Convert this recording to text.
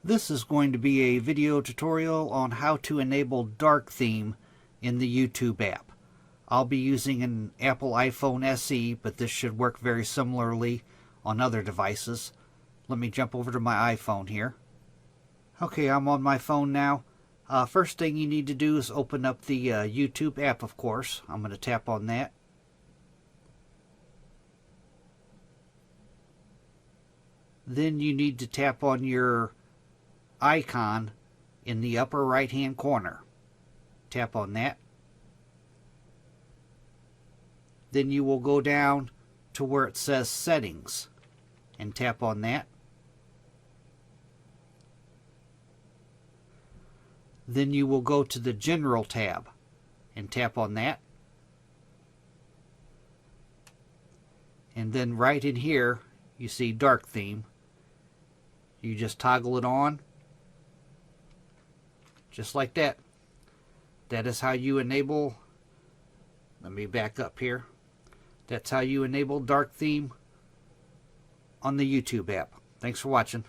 This is going to be a video tutorial on how to enable dark theme in the YouTube app. I'll be using an Apple iPhone SE, but this should work very similarly on other devices. Let me jump over to my iPhone here. Okay, I'm on my phone now. First thing you need to do is open up the YouTube app, of course. I'm going to tap on that. Then you need to tap on your icon in the upper right hand corner. Tap on that. Then you will go down to where it says settings and tap on that. Then you will go to the general tab and tap on that. And then right in here you see dark theme. You just toggle it on just like that. That is how you enable, let me back up here. That's how you enable dark theme on the YouTube app. Thanks for watching.